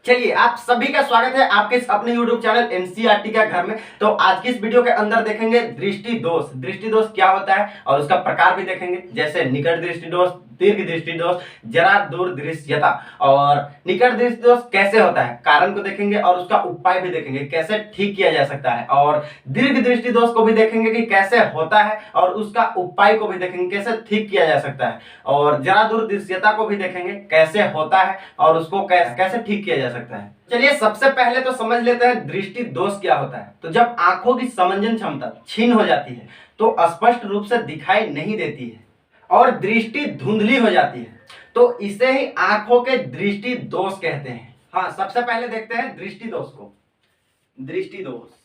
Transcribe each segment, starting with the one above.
चलिए आप सभी का स्वागत है आपके इस अपने YouTube चैनल एनसीईआरटी के घर में। तो आज की इस वीडियो के अंदर देखेंगे दृष्टि दोष। दृष्टि दोष क्या होता है और उसका प्रकार भी देखेंगे, जैसे निकट दृष्टि दोष, दीर्घ दृष्टि दोष, जरा दूर दृश्यता। और निकट दृष्टि दोष कैसे होता है, कारण को देखेंगे और उसका उपाय भी देखेंगे, कैसे ठीक किया जा सकता है। और दीर्घ दृष्टि दोष को भी देखेंगे कि कैसे होता है और उसका उपाय को भी देखेंगे, कैसे ठीक किया जा सकता है। और जरा दूर दृश्यता को भी देखेंगे, कैसे होता है और उसको कैसे ठीक किया जा सकता है। चलिए सबसे पहले तो समझ लेते हैं दृष्टि दोष क्या होता है। तो जब आंखों की समंजन क्षमता क्षीण हो जाती है तो स्पष्ट रूप से दिखाई नहीं देती है और दृष्टि धुंधली हो जाती है, तो इसे ही आंखों के दृष्टि दोष कहते हैं। हाँ, सबसे पहले देखते हैं दृष्टि दोष को। दृष्टि दोष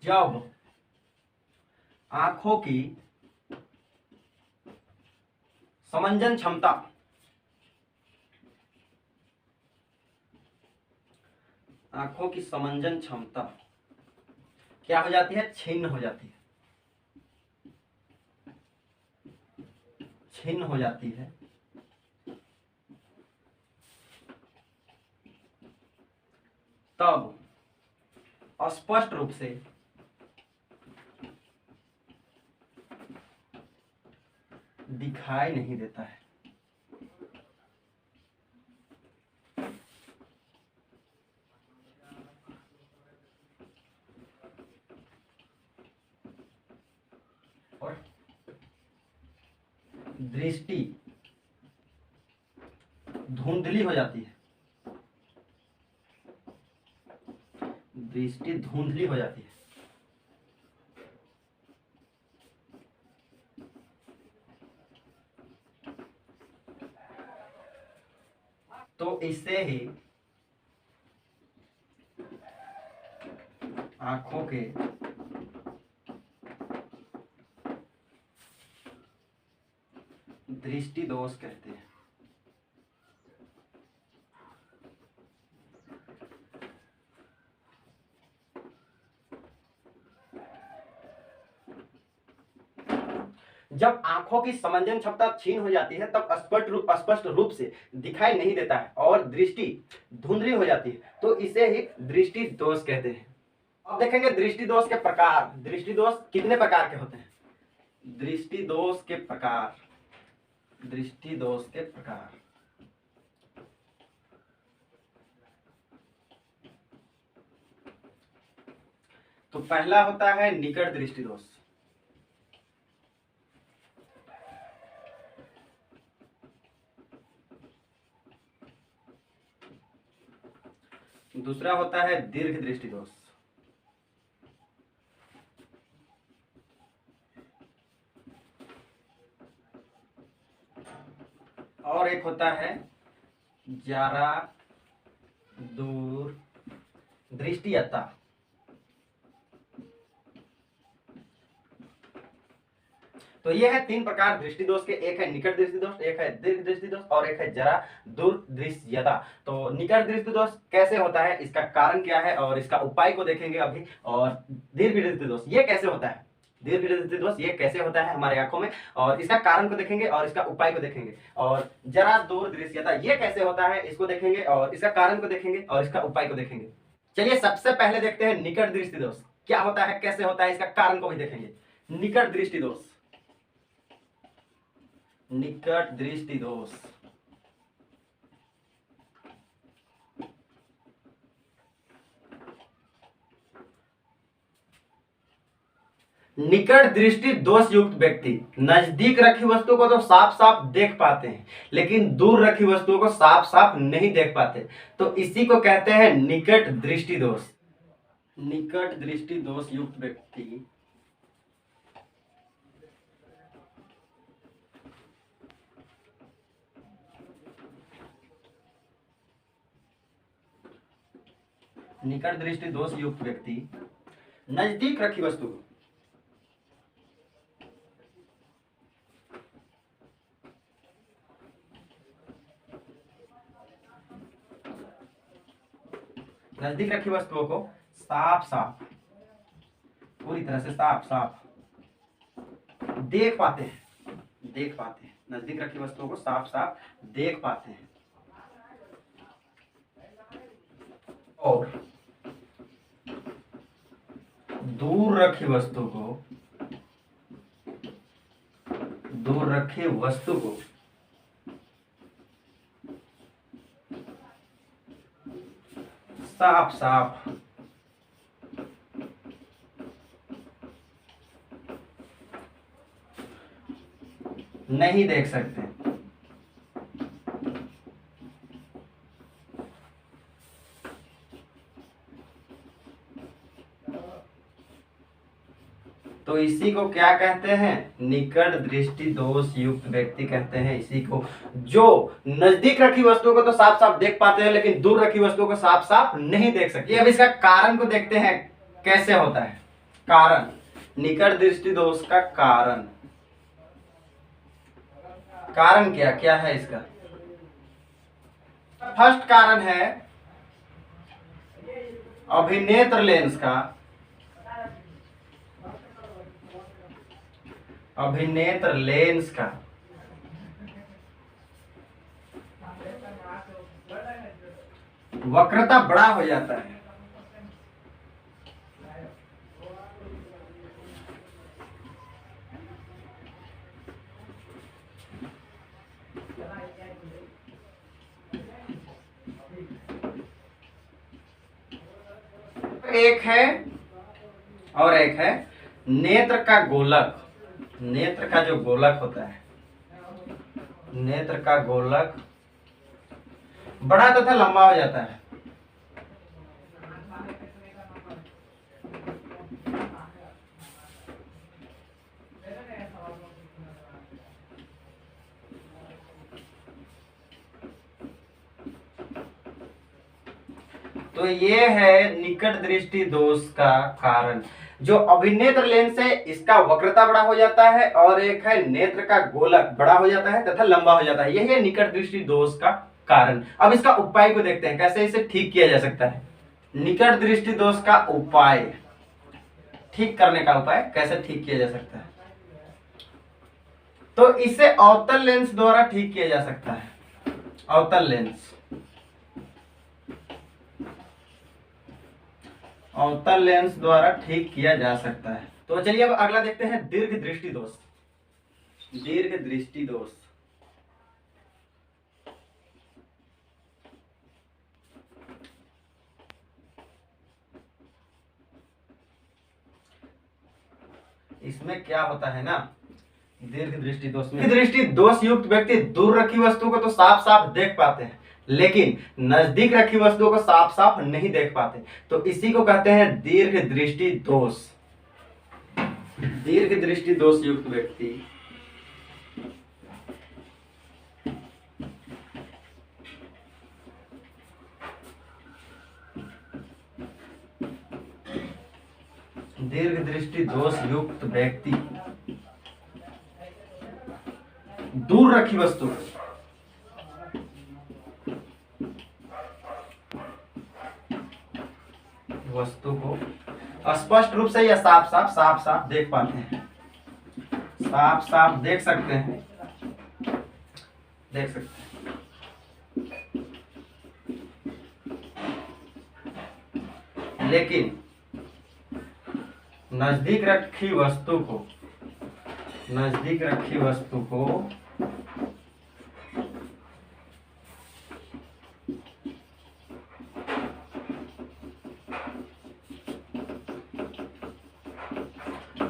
जब आंखों की समंजन क्षमता आंखों की समंजन क्षमता क्या हो जाती है, छिन्न हो जाती है। छिन्न हो जाती है तब स्पष्ट रूप से दिखाई नहीं देता है। और दृष्टि धुंधली हो जाती है। दृष्टि धुंधली हो जाती है। तो इससे ही आंखों के दृष्टि दोष कहते हैं। जब आंखों की समंजन क्षमता क्षीण हो जाती है तब स्पष्ट रूप से दिखाई नहीं देता है और दृष्टि धुंधली हो जाती है, तो इसे ही दृष्टि दोष कहते हैं। अब देखेंगे दृष्टि दोष के प्रकार। दृष्टि दोष कितने प्रकार के होते हैं? दृष्टि दोष के प्रकार। दृष्टि दोष के प्रकार तो पहला होता है निकट दृष्टि दोष। दूसरा होता है दीर्घ दृष्टि दोष। और एक होता है जरा दूर दृष्टियता। तो ये है तीन प्रकार दृष्टि दोष के। एक है निकट दृष्टि दोष, एक है दीर्घ दृष्टि दोष और एक है जरा दूर दृश्यता। तो निकट दृष्टि दोष कैसे होता है, इसका कारण क्या है और इसका उपाय को देखेंगे अभी। और दीर्घ दृष्टि दोष ये कैसे होता है, दीर्घ दृष्टि दोष ये कैसे होता है हमारे आंखों में, और इसका कारण को देखेंगे और इसका उपाय को देखेंगे। और जरा दूर दृश्यता ये कैसे होता है, इसको देखेंगे और इसका कारण को देखेंगे और इसका उपाय को देखेंगे। चलिए सबसे पहले देखते हैं निकट दृष्टि दोष क्या होता है, कैसे होता है, इसका कारण को भी देखेंगे। निकट दृष्टि दोष। निकट दृष्टि दोष निकट दृष्टि दोष युक्त व्यक्ति नजदीक रखी वस्तु को तो साफ साफ देख पाते हैं, लेकिन दूर रखी वस्तुओं को साफ साफ नहीं देख पाते, तो इसी को कहते हैं निकट दृष्टि दोष। निकट दृष्टि दोष युक्त व्यक्ति निकट दृष्टि दोष युक्त व्यक्ति नजदीक रखी वस्तु को नजदीक रखी वस्तुओं को साफ साफ पूरी तरह से साफ साफ देख पाते हैं, देख पाते हैं, नजदीक रखी वस्तुओं को साफ साफ देख पाते हैं। और दूर रखी वस्तु को, दूर रखी वस्तु को साफ साफ नहीं देख सकते। तो इसी को क्या कहते हैं? निकट दृष्टि दोष युक्त व्यक्ति कहते हैं इसी को, जो नजदीक रखी वस्तुओं को तो साफ साफ देख पाते हैं लेकिन दूर रखी वस्तुओं को साफ साफ नहीं देख सकते। अब इसका कारण को देखते हैं कैसे होता है। कारण, निकट दृष्टि दोष का कारण, कारण क्या क्या है इसका? फर्स्ट कारण है अभिनेत्र लेंस का, अभिनेत्र लेंस का वक्रता बड़ा हो जाता है। एक है और एक है नेत्र का गोलक। नेत्र का जो गोलक होता है, नेत्र का गोलक बड़ा तथा लंबा हो जाता है। तो ये है निकट दृष्टि दोष का कारण। जो अभिनेत्र लेंस है इसका वक्रता बड़ा हो जाता है और एक है नेत्र का गोलक बड़ा हो जाता है तथा लंबा हो जाता है। यही है निकट दृष्टि दोष का कारण। अब इसका उपाय को देखते हैं कैसे इसे ठीक किया जा सकता है। निकट दृष्टि दोष का उपाय, ठीक करने का उपाय कैसे ठीक किया जा सकता है? तो इसे अवतल लेंस द्वारा ठीक किया जा सकता है। अवतल लेंस, अवतल लेंस द्वारा ठीक किया जा सकता है। तो चलिए अब अगला देखते हैं दीर्घ दृष्टि दोष। दीर्घ दृष्टि दोष, इसमें क्या होता है ना, दीर्घ दृष्टि दोष में दृष्टि दोष युक्त व्यक्ति दूर रखी वस्तु को तो साफ साफ देख पाते हैं लेकिन नजदीक रखी वस्तुओं को साफ साफ नहीं देख पाते। तो इसी को कहते हैं दीर्घ दृष्टि दोष। दीर्घ दृष्टि दोष युक्त व्यक्ति दीर्घ दृष्टि दोष युक्त व्यक्ति दूर रखी वस्तु को स्पष्ट रूप से या साफ साफ देख पाते हैं। साफ साफ देख सकते हैं, देख सकते हैं लेकिन नजदीक रखी वस्तु को, नजदीक रखी वस्तु को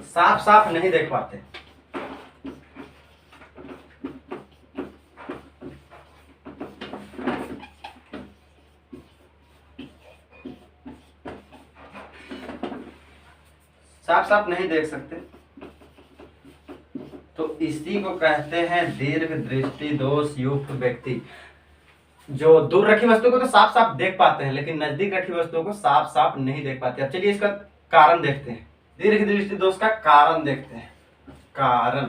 साफ साफ नहीं देख पाते। साफ साफ नहीं देख सकते तो इसी को कहते हैं दीर्घ दृष्टि दोष युक्त व्यक्ति। जो दूर रखी वस्तु को तो साफ साफ देख पाते हैं लेकिन नजदीक रखी वस्तुओं को साफ साफ नहीं देख पाते। अब चलिए इसका कारण देखते हैं। दीर्घ दृष्टि दोष का कारण देखते हैं। कारण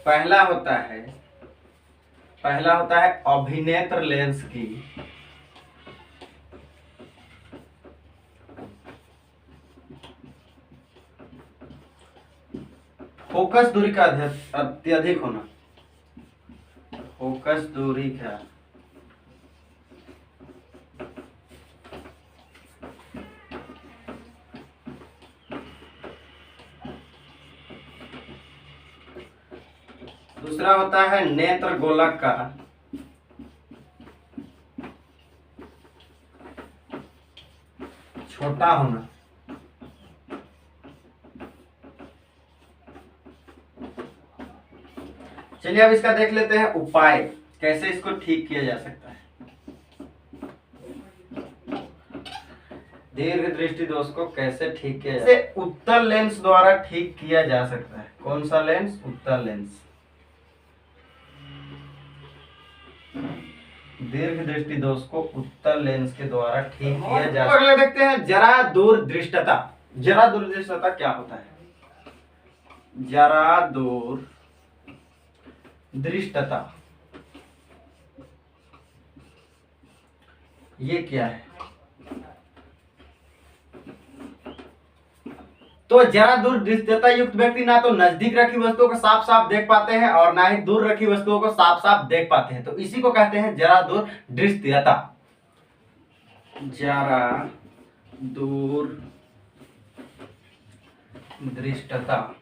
पहला होता है अभिनेत्र लेंस की फोकस दूरी का अत्यधिक होना, फोकस दूरी का दूसरा होता है नेत्र गोलक का छोटा होना। चलिए अब इसका देख लेते हैं उपाय, कैसे इसको ठीक किया जा सकता है। दीर्घ दृष्टि दोष को कैसे ठीक किया जाए, उत्तल लेंस द्वारा ठीक किया जा सकता है। कौन सा लेंस? उत्तल लेंस। दीर्घ दृष्टि दोष को उत्तल लेंस के द्वारा ठीक किया जा सकता है। अगले देखते हैं जरा दूर दृष्टता। जरा दूर दृष्टता क्या होता है? जरा दूर दृष्टता ये क्या है? तो जरा दूर दृष्टता युक्त व्यक्ति ना तो नजदीक रखी वस्तुओं को साफ साफ देख पाते हैं और ना ही दूर रखी वस्तुओं को साफ साफ देख पाते हैं, तो इसी को कहते हैं जरा दूर दृष्टता। जरा दूर दृष्टता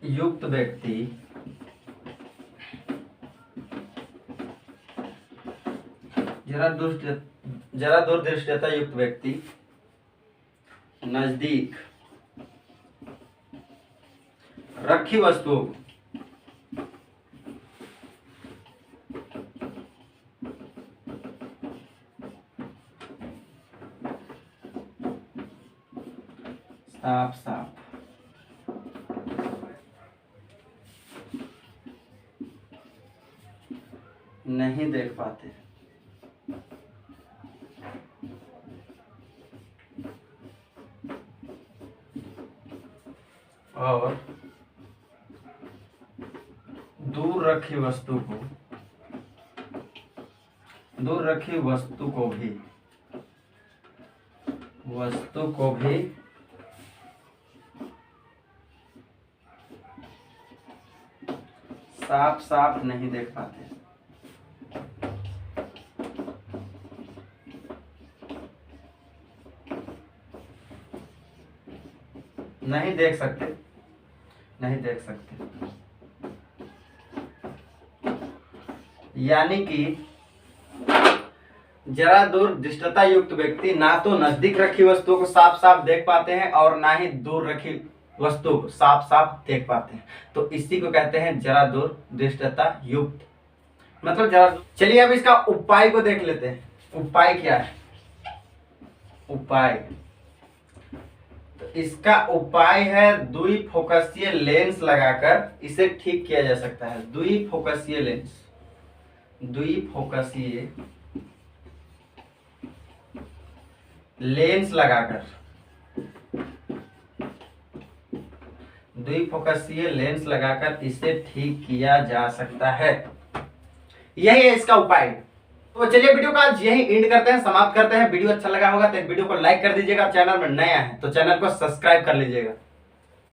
युक्त व्यक्ति जरा दूर दृष्टता युक्त व्यक्ति नजदीक रखी वस्तुओं साफ साफ नहीं देख पाते। और दूर रखी वस्तु को भी साफ साफ नहीं देख पाते। नहीं देख सकते यानी कि जरा दूर दृष्टता युक्त व्यक्ति ना तो नजदीक रखी वस्तुओं को साफ साफ देख पाते हैं और ना ही दूर रखी वस्तुओं को साफ साफ देख पाते हैं, तो इसी को कहते हैं जरा दूर दृष्टता युक्त, मतलब जरा। चलिए अब इसका उपाय को देख लेते हैं। उपाय क्या है? उपाय, तो इसका उपाय है द्विफोकसीय लेंस लगाकर इसे ठीक किया जा सकता है। द्विफोकसीय लेंस लगाकर इसे ठीक किया जा सकता है। यही है इसका उपाय। तो चलिए वीडियो का आज यही एंड करते हैं, समाप्त करते हैं। वीडियो अच्छा लगा होगा तो वीडियो को लाइक कर दीजिएगा, चैनल में नया है तो चैनल को सब्सक्राइब कर लीजिएगा।